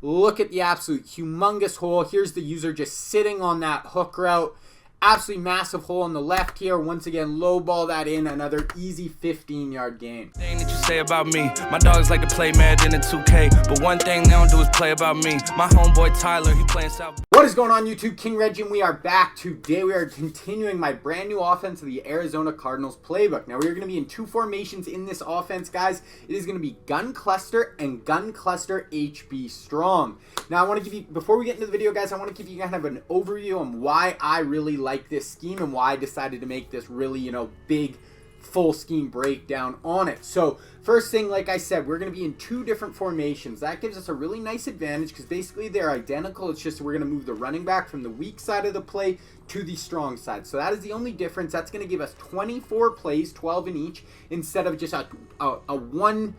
Look at the absolute humongous hole. Here's the user just sitting on that hook route. Absolutely massive hole on the left here. Once again, low ball that in. Another easy 15-yard gain. Thing that you say about me, my dogs like to play Madden in 2K, but one thing they don't do is play about me. My homeboy Tyler, he playing South. What is going on, YouTube? King Reggie, and we are back. Today we are continuing my brand new offense of the Arizona Cardinals Playbook. Now we're going to be in two formations in this offense, guys. It is going to be gun cluster and gun cluster HB strong. Now I want to give you, before we get into the video, guys, I want to give you kind of an overview on why I really like this scheme and why I decided to make this really, big full scheme breakdown on it. So first thing, like I said, we're going to be in two different formations. That gives us a really nice advantage because basically they're identical. It's just we're going to move the running back from the weak side of the play to the strong side. So that is the only difference. That's going to give us 24 plays, 12 in each, instead of just a one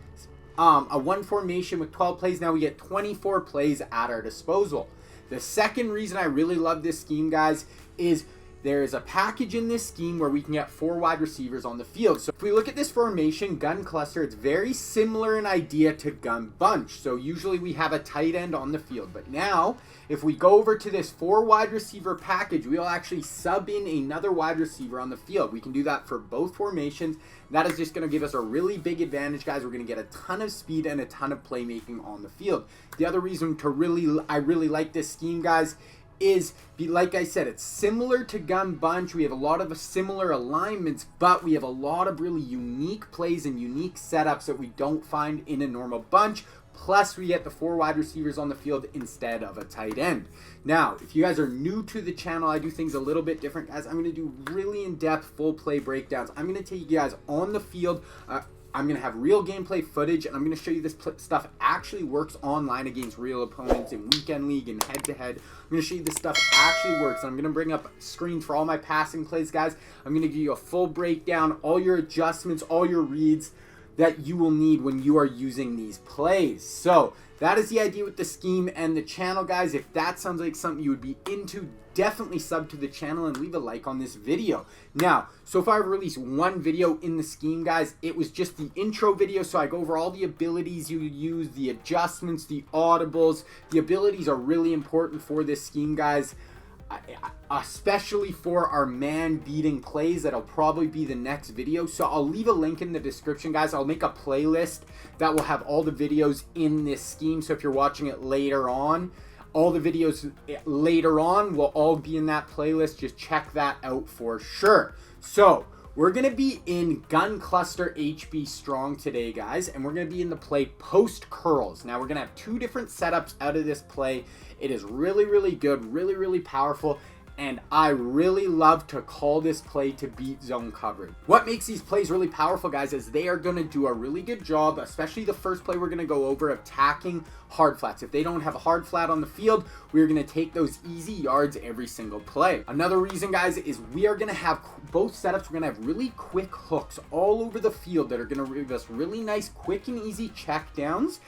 formation with 12 plays. Now we get 24 plays at our disposal. The second reason I really love this scheme, guys, is there is a package in this scheme where we can get 4 wide receivers on the field. So if we look at this formation, gun cluster, it's very similar in idea to gun bunch. So usually we have a tight end on the field. But now, if we go over to this 4 wide receiver package, we'll actually sub in another wide receiver on the field. We can do that for both formations. That is just going to give us a really big advantage, guys. We're going to get a ton of speed and a ton of playmaking on the field. The other reason I really like this scheme, guys, is, like I said, it's similar to gun bunch. We have a lot of similar alignments, but we have a lot of really unique plays and unique setups that we don't find in a normal bunch. Plus, we get the 4 wide receivers on the field instead of a tight end. Now, if you guys are new to the channel, I do things a little bit different, guys. I'm going to do really in-depth full play breakdowns. I'm going to take you guys on the field. I'm going to have real gameplay footage, and I'm going to show you this stuff actually works online against real opponents in weekend league and head-to-head. I'm going to show you this stuff actually works, and I'm going to bring up screens for all my passing plays, guys. I'm going to give you a full breakdown, all your adjustments, all your reads that you will need when you are using these plays. So that is the idea with the scheme and the channel, guys. If that sounds like something you would be into, definitely sub to the channel and leave a like on this video. Now, so far I've released one video in the scheme, guys. It was just the intro video, so I go over all the abilities you use, the adjustments, the audibles. The abilities are really important for this scheme, guys, especially for our man beating plays. That'll probably be the next video, so I'll leave a link in the description, guys. I'll make a playlist that will have all the videos in this scheme, so if you're watching it later on, all the videos later on will all be in that playlist. Just check that out for sure. So we're going to be in gun cluster HB strong today, guys, and we're going to be in the play post curls. Now we're going to have 2 different setups out of this play. It is really, really good, really, really powerful, and I really love to call this play to beat zone coverage. What makes these plays really powerful, guys, is they are going to do a really good job, especially the first play we're going to go over, of attacking hard flats. If they don't have a hard flat on the field, we're going to take those easy yards every single play. Another reason, guys, is we are going to have both setups. We're going to have really quick hooks all over the field that are going to give us really nice, quick and easy check downs.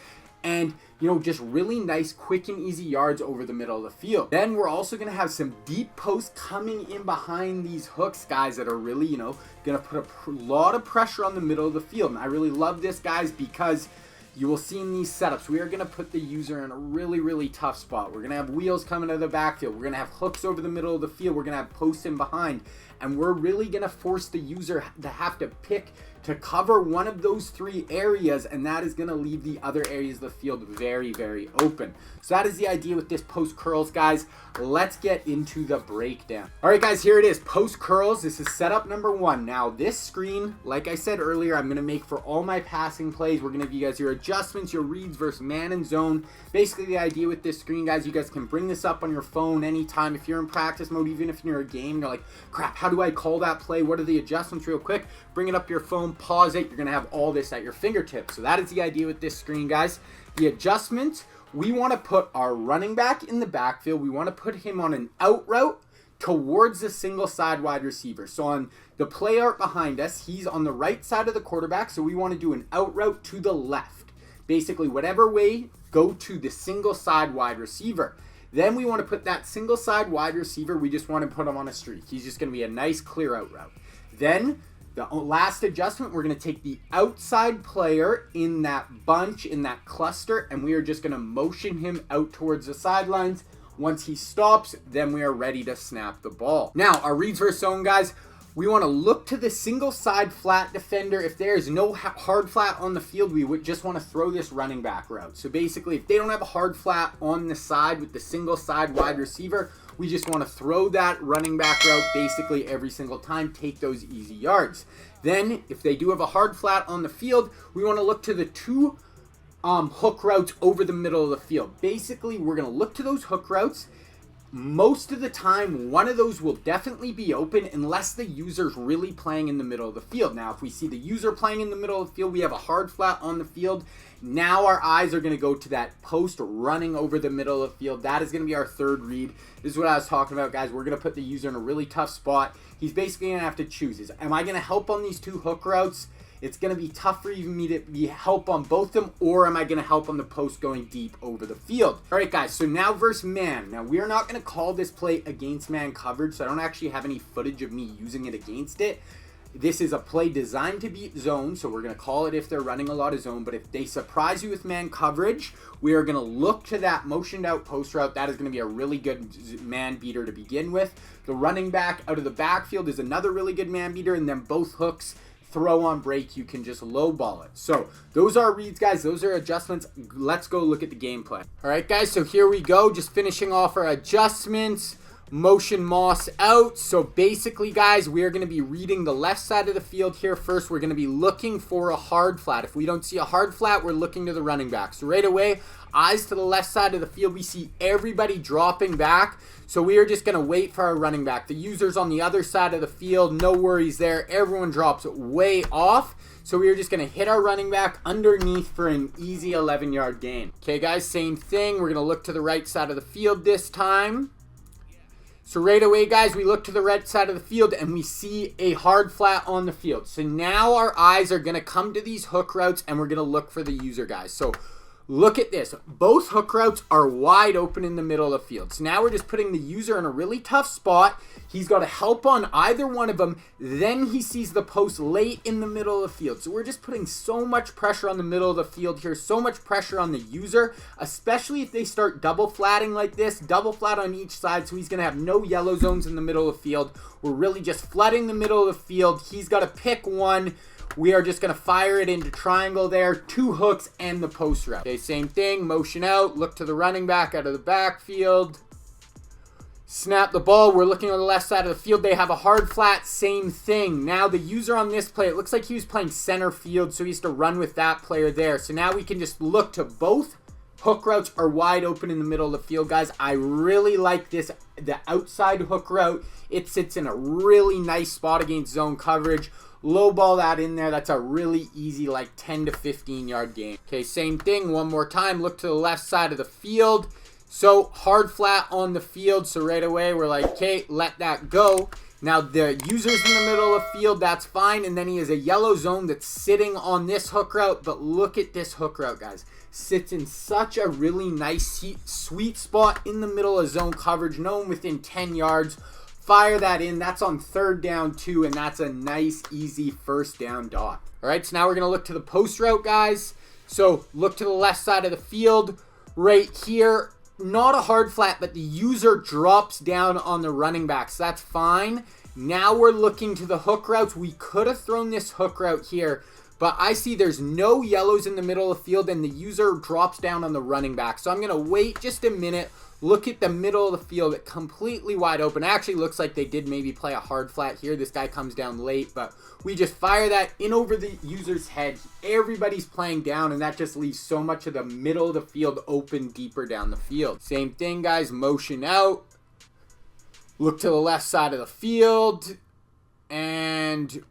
And, just really nice, quick and easy yards over the middle of the field. Then we're also going to have some deep posts coming in behind these hooks, guys, that are really, going to put a lot of pressure on the middle of the field. And I really love this, guys, because you will see in these setups, we are going to put the user in a really, really tough spot. We're going to have wheels coming out of the backfield. We're going to have hooks over the middle of the field. We're going to have posts in behind. And we're really going to force the user to have to pick to cover one of those 3 areas, and that is going to leave the other areas of the field very, very open. So that is the idea with this post curls, guys. Let's get into the breakdown. All right, guys, here it is. Post curls. This is setup number 1. Now, this screen, like I said earlier, I'm going to make for all my passing plays. We're going to give you guys your adjustments, your reads versus man and zone. Basically, the idea with this screen, guys, you guys can bring this up on your phone anytime. If you're in practice mode, even if you're in a game, you're like, crap, how do I call that play? What are the adjustments real quick? Bring it up your phone, pause it. You're going to have all this at your fingertips. So that is the idea with this screen, guys. The adjustments, we want to put our running back in the backfield. We want to put him on an out route towards the single side wide receiver. So on the play art behind us, he's on the right side of the quarterback. So we want to do an out route to the left. Basically, whatever way, go to the single side wide receiver. Then we want to put that single side wide receiver, we just want to put him on a streak. He's just going to be a nice clear out route. Then The last adjustment, we're going to take the outside player in that bunch, in that cluster, and we are just going to motion him out towards the sidelines. Once he stops, then we are ready to snap the ball. Now, our reads versus zone, guys, we want to look to the single side flat defender. If there is no hard flat on the field, we would just want to throw this running back route. So basically, if they don't have a hard flat on the side with the single side wide receiver, we just want to throw that running back route basically every single time, take those easy yards. Then, if they do have a hard flat on the field, we want to look to the two hook routes over the middle of the field. Basically, we're going to look to those hook routes. Most of the time, one of those will definitely be open unless the user's really playing in the middle of the field. Now, if we see the user playing in the middle of the field, we have a hard flat on the field. Now our eyes are going to go to that post running over the middle of the field. That is going to be our third read. This is what I was talking about, guys. We're going to put the user in a really tough spot. He's basically going to have to choose. Am I going to help on these two hook routes? It's going to be tough for even me to help on both of them, or am I going to help on the post going deep over the field? All right, guys, so now versus man. Now, we are not going to call this play against man coverage, so I don't actually have any footage of me using it against it. This is a play designed to beat zone, so we're going to call it if they're running a lot of zone, but if they surprise you with man coverage, we are going to look to that motioned out post route. That is going to be a really good man beater to begin with. The running back out of the backfield is another really good man beater, and then both hooks throw on break, you can just low ball it. So those are reads, guys. Those are adjustments. Let's go look at the gameplay. All right, guys, so here we go. Just finishing off our adjustments. Motion Moss out. So basically, guys, we are going to be reading the left side of the field here first. We're going to be looking for a hard flat. If we don't see a hard flat, we're looking to the running back. So right away, eyes to the left side of the field. We see everybody dropping back. So we are just going to wait for our running back. The user's on the other side of the field. No worries there. Everyone drops way off. So we are just going to hit our running back underneath for an easy 11-yard gain. Okay, guys, same thing. We're going to look to the right side of the field this time. So right away, guys, we look to the right side of the field and we see a hard flat on the field. So now our eyes are going to come to these hook routes and we're going to look for the user, guys. So look at this. Both hook routes are wide open in the middle of the field. So now we're just putting the user in a really tough spot. He's got to help on either one of them. Then he sees the post late in the middle of the field. So we're just putting so much pressure on the middle of the field here. So much pressure on the user, especially if they start double flatting like this. Double flat on each side. So he's going to have no yellow zones in the middle of the field. We're really just flooding the middle of the field. He's got to pick one. We are just going to fire it into triangle there, two hooks and the post route. Okay, same thing, motion out, look to the running back out of the backfield. Snap the ball, we're looking on the left side of the field. They have a hard flat, same thing. Now the user on this play, it looks like he was playing center field, so he has to run with that player there. So now we can just look to both hook routes are wide open in the middle of the field, guys. I really like this, the outside hook route. It sits in a really nice spot against zone coverage. Low ball that in there. That's a really easy, like 10 to 15 yard gain. Okay, same thing. One more time. Look to the left side of the field. So hard flat on the field. So right away we're like, okay, let that go. Now the user's in the middle of the field. That's fine. And then he has a yellow zone that's sitting on this hook route. But look at this hook route, guys. Sits in such a really nice, sweet spot in the middle of zone coverage. No one within 10 yards. Fire that in. That's on third down too, and that's a nice, easy first down dot. All right, so now we're going to look to the post route, guys. So look to the left side of the field right here. Not a hard flat, but the user drops down on the running back, so that's fine. Now we're looking to the hook routes. We could have thrown this hook route here, but I see there's no yellows in the middle of the field, and the user drops down on the running back. So I'm going to wait just a minute. Look at the middle of the field, completely wide open. Actually looks like they did maybe play a hard flat here. This guy comes down late, but we just fire that in over the user's head. Everybody's playing down, and that just leaves so much of the middle of the field open deeper down the field. Same thing, guys. Motion out. Look to the left side of the field, and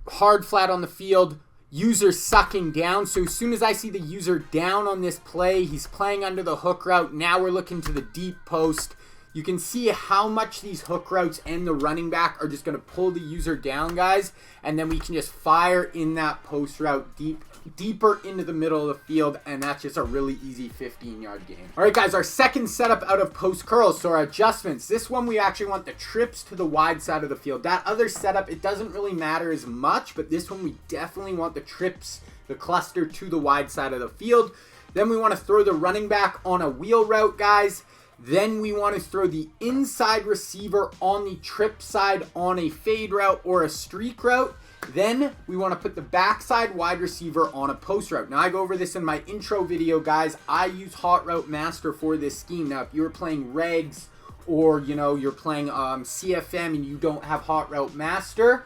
hard flat on the field. User sucking down. So as soon as I see the user down on this play, he's playing under the hook route. Now we're looking to the deep post. You can see how much these hook routes and the running back are just going to pull the user down, guys. And then we can just fire in that post route deep deeper into the middle of the field, and that's just a really easy 15-yard gain. All right, guys, our second setup out of post curls. So our adjustments. This one, we actually want the trips to the wide side of the field. That other setup, it doesn't really matter as much, but this one, we definitely want the trips, the cluster to the wide side of the field. Then we want to throw the running back on a wheel route, guys. Then we want to throw the inside receiver on the trip side on a fade route or a streak route. Then we want to put the backside wide receiver on a post route. Now, I go over this in my intro video, guys. I use Hot Route Master for this scheme. Now, if you're playing regs or, you know, you're playing CFM and you don't have Hot Route Master,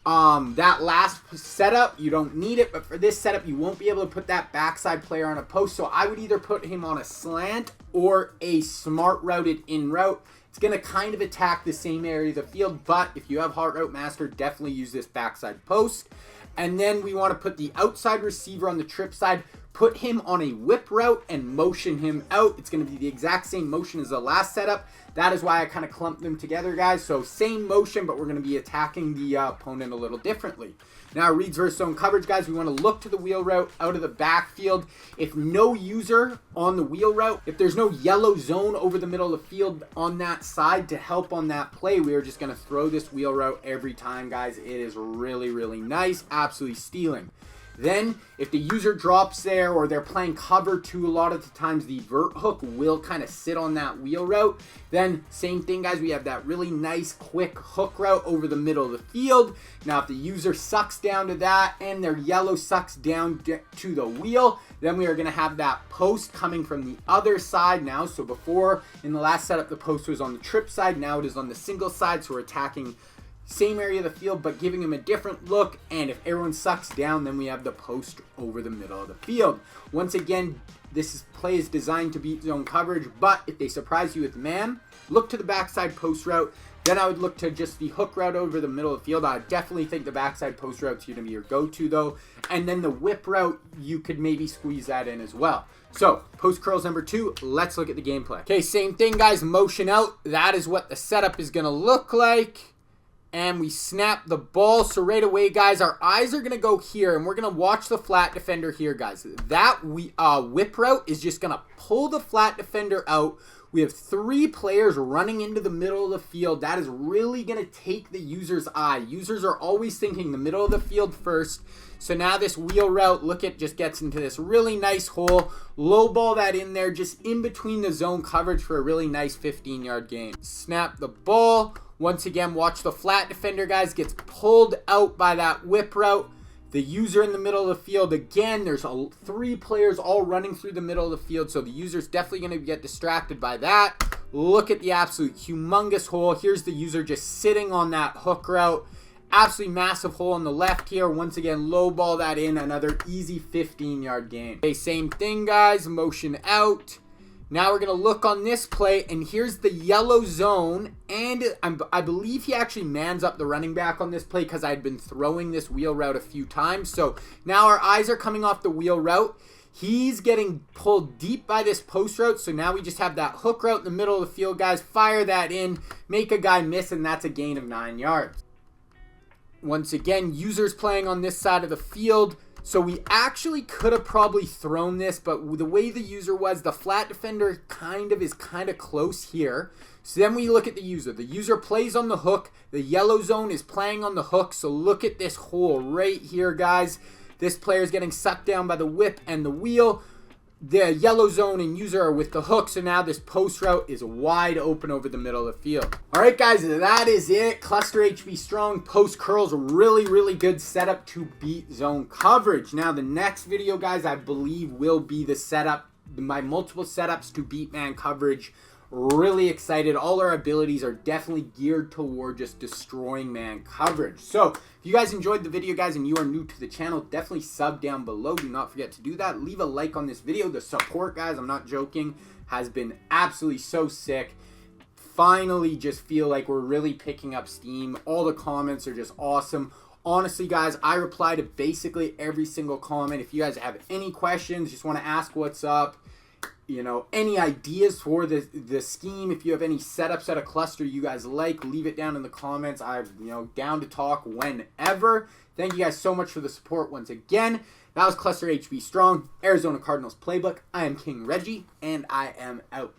that last setup, you don't need it, but for this setup, you won't be able to put that backside player on a post. So I would either put him on a slant or a smart routed in route. It's going to kind of attack the same area of the field, but if you have Hot Route Master, definitely use this backside post. And then we want to put the outside receiver on the trip side, put him on a whip route and motion him out. It's going to be the exact same motion as the last setup. That is why I kind of clumped them together, guys. So same motion, but we're going to be attacking the opponent a little differently. Now, reads versus zone coverage, guys. We want to look to the wheel route out of the backfield. If no user on the wheel route, if there's no yellow zone over the middle of the field on that side to help on that play, we are just going to throw this wheel route every time, guys. It is really, really nice. Absolutely stealing. Then, if the user drops there or they're playing cover 2, a lot of the times the vert hook will kind of sit on that wheel route. Then, same thing, guys. We have that really nice, quick hook route over the middle of the field. Now, if the user sucks down to that and their yellow sucks down to the wheel, then we are going to have that post coming from the other side now. So before, in the last setup, the post was on the trip side. Now it is on the single side, so we're attacking same area of the field, but giving them a different look. And if everyone sucks down, then we have the post over the middle of the field. Once again, play is designed to beat zone coverage, but if they surprise you with man, look to the backside post route. Then I would look to just the hook route over the middle of the field. I definitely think the backside post route is going to be your go-to, though. And then the whip route, you could maybe squeeze that in as well. So, post curls number 2, let's look at the gameplay. Okay, same thing, guys. Motion out. That is what the setup is going to look like. And we snap the ball. So right away, guys, our eyes are going to go here. And we're going to watch the flat defender here, guys. That whip route is just going to pull the flat defender out. We have 3 players running into the middle of the field. That is really going to take the user's eye. Users are always thinking the middle of the field first. So now this wheel route, look, it just gets into this really nice hole. Low ball that in there, just in between the zone coverage for a really nice 15-yard gain. Snap the ball. Once again, watch the flat defender, guys, gets pulled out by that whip route. The user in the middle of the field, again, there's 3 players all running through the middle of the field, so the user's definitely going to get distracted by that. Look at the absolute humongous hole. Here's the user just sitting on that hook route. Absolutely massive hole on the left here. Once again, low ball that in, another easy 15-yard gain. Okay, same thing, guys, motion out. Now we're going to look on this play, and here's the yellow zone, and I believe he actually mans up the running back on this play because I'd been throwing this wheel route a few times. So now our eyes are coming off the wheel route. He's getting pulled deep by this post route, so now we just have that hook route in the middle of the field, guys. Fire that in, make a guy miss, and that's a gain of 9 yards. Once again, users playing on this side of the field. So we actually could have probably thrown this, but the way the user was, the flat defender is kind of close here. So then we look at the user. The user plays on the hook. The yellow zone is playing on the hook. So look at this hole right here, guys. This player is getting sucked down by the whip and the wheel. The yellow zone and user are with the hook, so now this post route is wide open over the middle of the field. All right, guys, that is it. Cluster HB strong, post curls, really, really good setup to beat zone coverage. Now, the next video, guys, I believe will be the setup, my multiple setups to beat man coverage. Really excited. All our abilities are definitely geared toward just destroying man coverage. So if you guys enjoyed the video, guys, and you are new to the channel, definitely sub down below. Do not forget to do that. Leave a like on this video. The support, guys, I'm not joking, has been absolutely so sick. Finally just feel like we're really picking up steam. All the comments are just awesome. Honestly, guys, I reply to basically every single comment. If you guys have any questions, just want to ask what's up, any ideas for the scheme. If you have any setups at a cluster you guys like, leave it down in the comments. I'm down to talk whenever. Thank you guys so much for the support once again. That was Cluster HB Strong, Arizona Cardinals Playbook. I am King Reggie, and I am out.